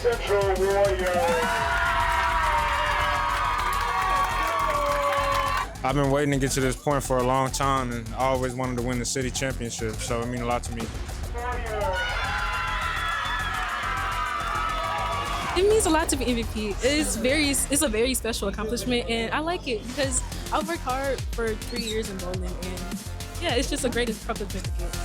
Central Warriors. I've been waiting to get to this point for a long time, and I always wanted to win the city championship, so it means a lot to me. It means a lot to be MVP. It's a very special accomplishment, and I like it because I've worked hard for 3 years in bowling, and yeah, it's just a great accomplishment to get.